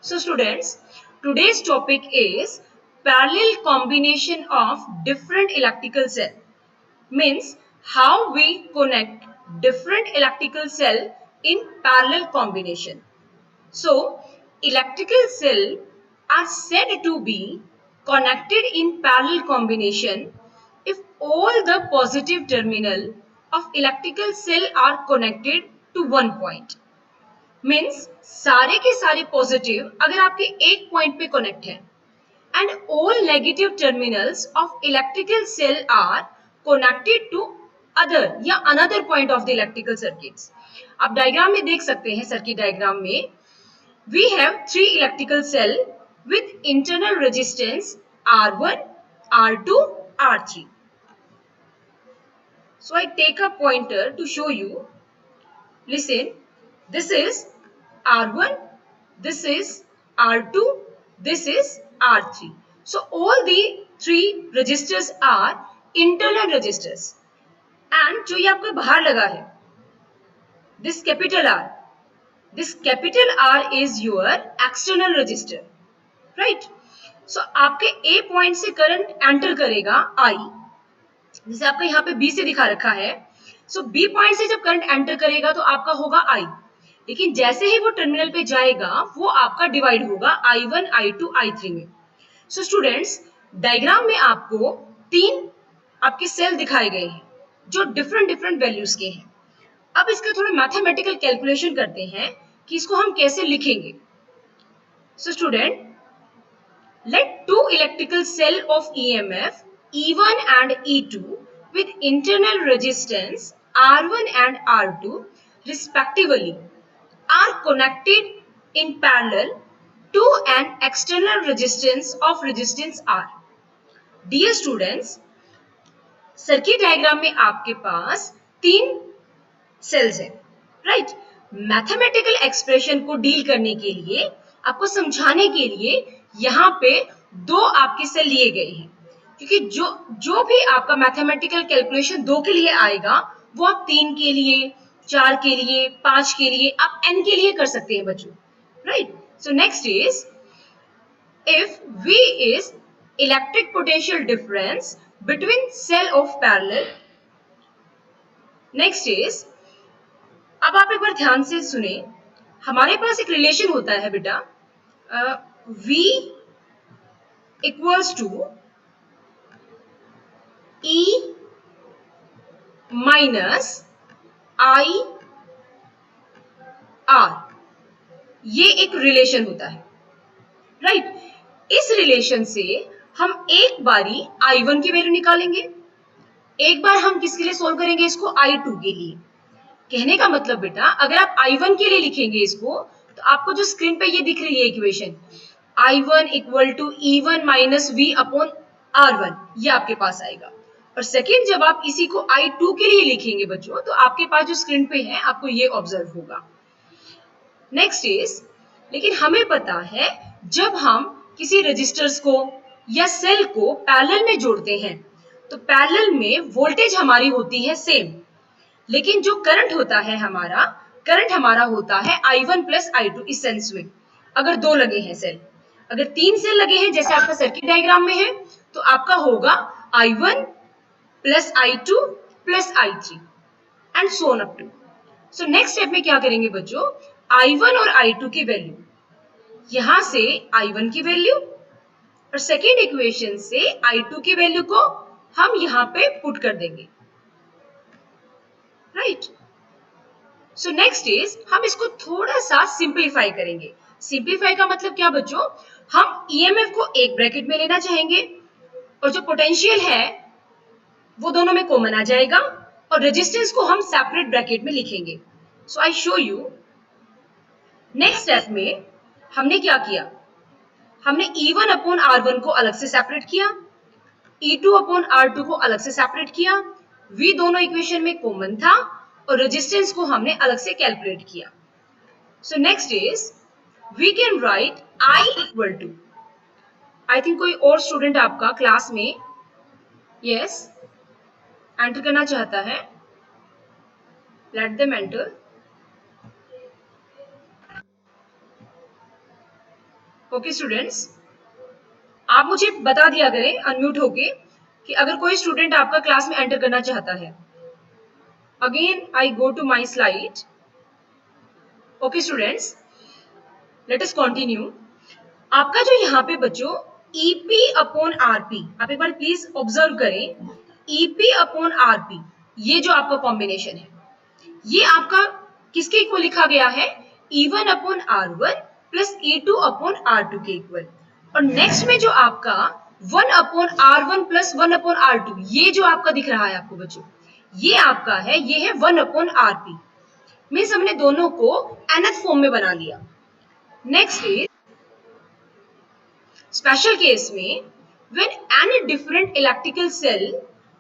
So students, today's topic is parallel combination of different electrical cell. Means how we connect different electrical cell in parallel combination. So electrical cell are said to be connected in parallel combination if all the positive terminal of electrical cell are connected to one point. Means सारे के सारे positive अगर आपके एक point पे connect है and all negative terminals of electrical cell are connected to other या another point of the electrical circuits. आप डायग्राम में देख सकते हैं, सर्किट डायग्राम में we have three electrical cell with internal resistance R1, R2, R3. So I take a pointer to show you. Listen, this is R1, this is R2, this is R3. So all the three registers are internal registers. And जो ये आपको बाहर लगा है, this capital R is your external register, right? So आपके A point से current enter करेगा I, जैसे आपका यहाँ पे B से दिखा रखा है। सो B पॉइंट से जब करंट एंटर करेगा तो आपका होगा I, लेकिन जैसे ही वो टर्मिनल पे जाएगा वो आपका डिवाइड होगा I1, I2, I3 में। सो स्टूडेंट्स, डायग्राम में आपको तीन आपके सेल दिखाए गए हैं जो डिफरेंट वैल्यूज के हैं। अब इसका थोड़ा मैथमेटिकल कैलकुलेशन करते हैं कि इसको हम कैसे लिखेंगे। So student, let two electrical cell of EMF E1 and E2 with internal resistance R1 and R2 respectively are connected in parallel to an external resistance of resistance R. Dear students, circuit diagram में आपके पास तीन sales हैं, right? Mathematical expression को deal करने के लिए, आपको समझाने के लिए यहाँ पे दो आपके सेल लिए गए हैं, क्योंकि जो भी आपका मैथमेटिकल कैलकुलेशन दो के लिए आएगा वो आप तीन के लिए, चार के लिए, पांच के लिए, आप n के लिए कर सकते हैं बच्चों, right? So next is, if V is electric potential difference between cell of parallel. Next is, अब आप एक बार ध्यान से सुने, हमारे पास एक रिलेशन होता है बेटा, V equals to E minus I R, ये एक रिलेशन होता है, राइट? इस रिलेशन से हम एक बारी I1 की वैल्यू निकालेंगे, एक बार हम किसके लिए सोल्व करेंगे इसको, I2 के लिए। कहने का मतलब बेटा, अगर आप I1 के लिए लिखेंगे इसको तो आपको जो स्क्रीन पे ये दिख रही है equation, I1 equal to E1 minus V upon R1, ये आपके पास आएगा। और सेकेंड, जब आप इसी को I2 के लिए लिखेंगे बच्चों तो आपके पास जो स्क्रीन पे है आपको ये ऑब्जर्व होगा। नेक्स्ट इज, लेकिन हमें पता है जब हम किसी रजिस्टर्स को या सेल को पैरेलल में जोड़ते हैं तो पैरेलल में वोल्टेज हमारी होती है सेम, लेकिन जो करंट होता है हमारा, करंट हमारा होता है I1 प्लस I2 इस सेंस में। अगर दो लगे हैं सेल, अगर तीन सेल लगे हैं जैसे आपका सर्किट डायग्राम में है तो आपका होगा I1 plus I2 plus I3 and so on up to. So next step में क्या करेंगे बच्चों, I1 और I2 की वैल्यू, यहां से I1 की वैल्यू और सेकेंड इक्वेशन से I2 की वैल्यू को हम यहां पे पुट कर देंगे, राइट? सो नेक्स्ट इज, हम इसको थोड़ा सा सिंप्लीफाई करेंगे। सिंप्लीफाई का मतलब क्या बच्चों, हम ईएमएफ को एक ब्रैकेट में लेना चाहेंगे और जो पोटेंशियल है वो दोनों में कॉमन आ जाएगा और रेजिस्टेंस को हम सेपरेट ब्रैकेट में लिखेंगे। So I show you. Next step में हमने क्या किया, हमने E1 अपॉन R1 को अलग से सेपरेट किया, E2 अपॉन R2 को अलग से सेपरेट किया, V दोनों इक्वेशन में कॉमन था और रेजिस्टेंस को हमने अलग से कैलकुलेट किया। So next is, we can write I equal to, I think कोई और स्टूडेंट आपका क्लास में यस एंटर करना चाहता है, let them enter. Okay students, आप मुझे बता दिया करें अनम्यूट होके कि अगर कोई स्टूडेंट आपका क्लास में एंटर करना चाहता है। Again I go to my slide. Okay students, let us continue. आपका जो यहाँ पे बच्चों ईपी अपॉन आरपी, आप एक बार प्लीज ऑब्जर्व करें। ईपी अपॉन आरपी, ये जो आपका कॉम्बिनेशन है, ये आपका किसके इक्वल लिखा गया है? E1 upon R1 plus E2 upon R2 के इक्वल। और नेक्स्ट में जो आपका 1 upon R1 plus 1 upon R2, ये जो आपका दिख रहा है आपको बच्चों, ये आपका है, ये है 1 अपॉन RP। मीन्स हमने दोनों को nth फॉर्म में बना लिया। नेक्स्ट इज special case में when any different electrical cell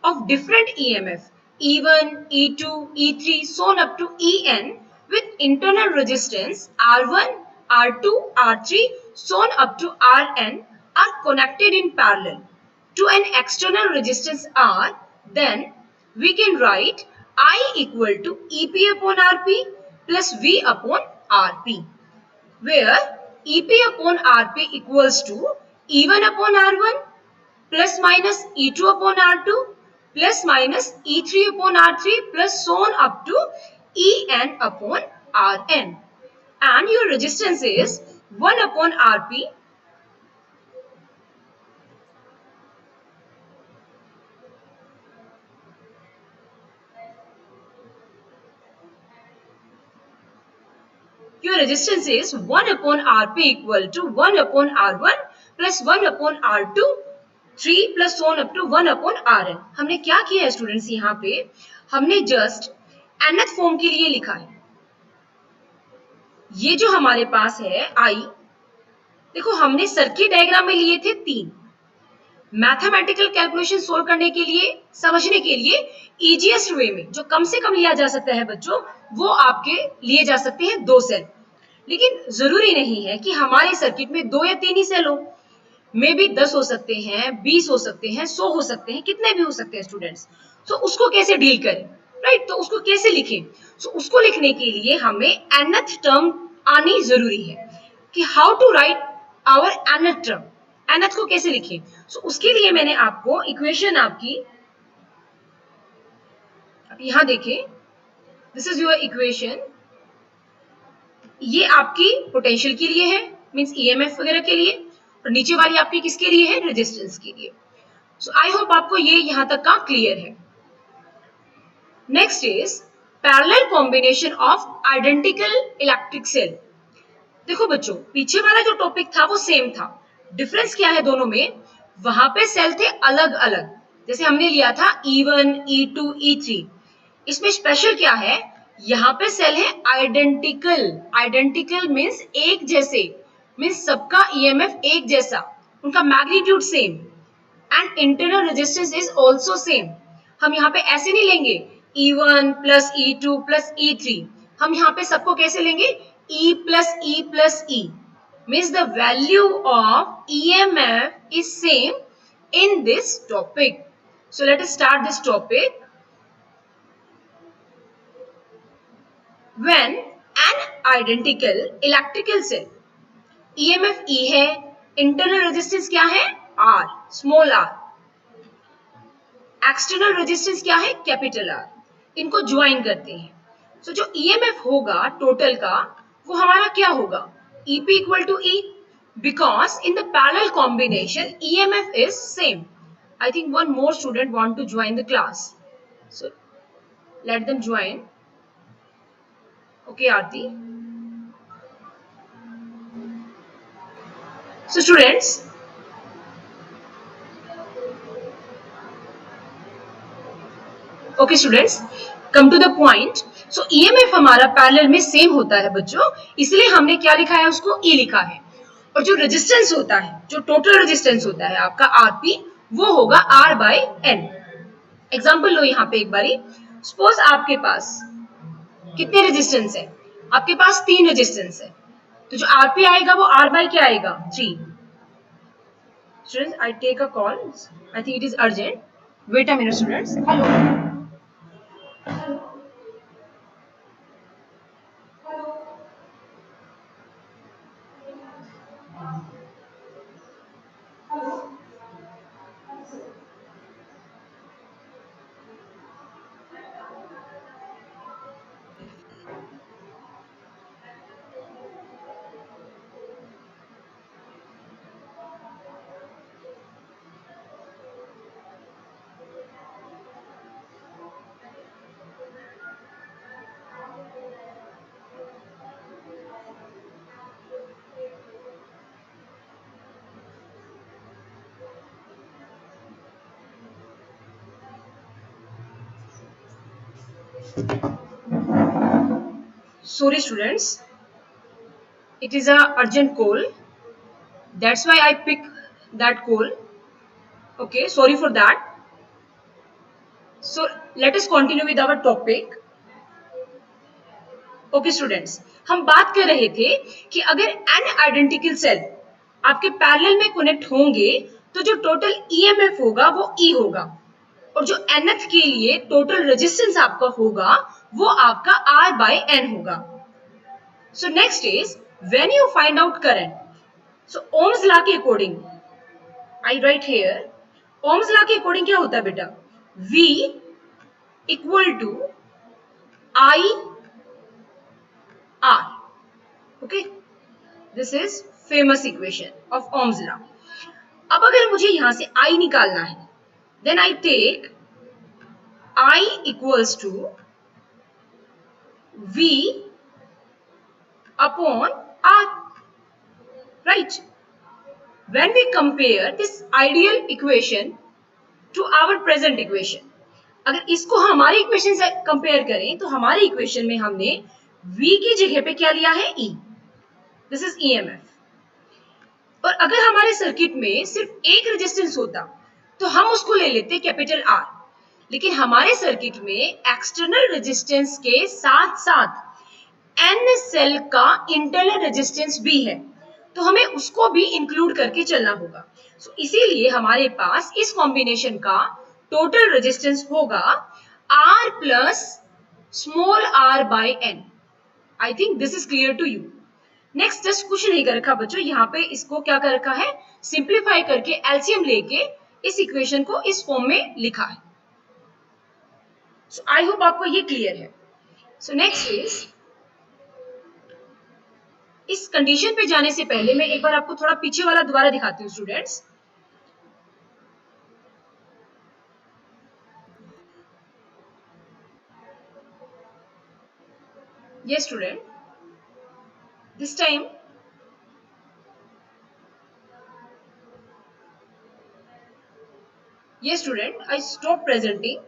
of different EMF E1, E2, E3 so on up to En with internal resistance R1, R2, R3 so on up to Rn are connected in parallel to an external resistance R, then we can write I equal to EP upon Rp plus V upon Rp, where EP upon Rp equals to E1 upon R1 plus minus E2 upon R2 plus minus E3 upon R3 plus so on up to En upon Rn. And your resistance is 1 upon Rp your resistance is 1 upon Rp equal to 1 upon R1 plus 1 upon R2 3 plus so on up to 1 upon Rn. हमने क्या किया है students, यहाँ पे हमने just nth form के लिए लिखा है। ये जो हमारे पास है I, देखो हमने सर्किट डायग्राम में लिए थे 3, मैथमेटिकल कैलकुलेशन सोल्व करने के लिए, समझने के लिए इजीएस्ट वे में जो कम से कम लिया जा सकता है बच्चों, वो आपके लिए जा सकते हैं 2 सेल। लेकिन जरूरी नहीं है कि हमारे सर्किट में 2 या 3 ही सेल हो, मे बी 10 हो सकते हैं, 20 हो सकते हैं, 100 हो सकते हैं, कितने भी हो सकते हैं स्टूडेंट्स। तो उसको कैसे डील करें, राइट? तो उसको कैसे लिखें? तो उसको लिखने के लिए हमें nth टर्म आनी जरूरी है कि how to write our nth term, nth को कैसे लिखें। सो उसके लिए मैंने आपको इक्वेशन आपकी, आप यहां देखें, दिस इज योर इक्वेशन। ये आपकी पोटेंशियल के लिए है, मींस ईएमएफ वगैरह के लिए, और नीचे वाली आपकी किसके लिए है? रेजिस्टेंस के लिए। सो आई होप आपको ये यहां तक का क्लियर है। Next is parallel combination of identical electric cell. देखो बच्चों, पीछे वाला जो टॉपिक था वो सेम था, डिफरेंस क्या है दोनों में? वहां पे सेल थे अलग अलग, जैसे हमने लिया था E1, E2, E3। इसमें स्पेशल क्या है? यहाँ पे सेल है आइडेंटिकल। आइडेंटिकल मीन्स एक जैसे, मीन्स सबका ईएमएफ एक जैसा, उनका magnitude same, and internal resistance is also same. हम यहाँ पे ऐसे नहीं लेंगे E1 plus E2 plus E3, हम यहाँ पे सबको कैसे लेंगे? E plus E plus E, means the value of EMF is same in this topic. So let us start this topic. When an identical electrical cell, EMF E है, internal resistance क्या है? R, small r, external resistance क्या है? Capital R. इनको join करते हैं। सो जो EMF होगा टोटल का, वो हमारा क्या होगा? EP equal to E, because in the parallel combination EMF is same. I think one more student want to join the class, so let them join. Okay Aarti. So students, okay students, come to the point. So EMF हमारा parallel में same होता है बच्चों, इसलिए हमने क्या लिखा है? उसको ई लिखा है। और जो रेजिस्टेंस होता है, जो टोटल रेजिस्टेंस होता है आपका आरपी, वो होगा आर बाय एन। एग्जाम्पल लो यहाँ पे एक बारी। सपोज आपके पास कितने रेजिस्टेंस है? आपके पास 3 रेजिस्टेंस है, तो जो आरपी आएगा वो आर बाय क्या आएगा? 3। Students, I take a call, I think it is urgent, wait a minute students. Hello, Sorry students, it is a urgent call. That's why I pick that call. Okay, sorry for that. So let us continue with our topic. Okay students, हम बात कर रहे थे कि अगर N identical cell आपके parallel में connect होंगे तो जो टोटल ईएमएफ होगा वो ई होगा, और जो एनएथ के लिए टोटल रेजिस्टेंस आपका होगा वो आपका आर बाय एन होगा. So next is when you find out current, so Ohm's law के according I write here, Ohm's law के अकॉर्डिंग क्या होता है बेटा, V equal to I R. Okay, this is famous equation of Ohm's law. अब अगर मुझे यहां से I निकालना है, then I take I equals to V upon R, right? When we compare this ideal equation to our present equation, अगर इसको हमारी इक्वेशन से कंपेयर करें तो हमारी इक्वेशन में हमने V की जगह पे क्या लिया है, E. This is EMF. और अगर हमारे सर्किट में सिर्फ एक रेजिस्टेंस होता तो हम उसको ले लेते कैपिटल R, लेकिन हमारे सर्किट में एक्सटर्नल रेजिस्टेंस के साथ साथ N सेल का इंटरनल रेजिस्टेंस भी है, तो हमें उसको भी इंक्लूड करके चलना होगा. सो इसीलिए हमारे पास इस कॉम्बिनेशन का टोटल रेजिस्टेंस होगा R plus small r by n. I think this is clear to you. Next just कुछ नहीं कर रखा बच्चों, यहाँ पे इसको क्या कर रखा है, सिंप्लीफाई करके एलसीएम लेके इस इक्वेशन को इस फॉर्म में लिखा है. सो आई होप आपको ये क्लियर है. सो नेक्स्ट इज, इस कंडीशन पे जाने से पहले मैं एक बार आपको थोड़ा पीछे वाला दोबारा दिखाती हूँ स्टूडेंट्स. ये स्टूडेंट, दिस टाइम ये स्टूडेंट, आई स्टॉप प्रेजेंटिंग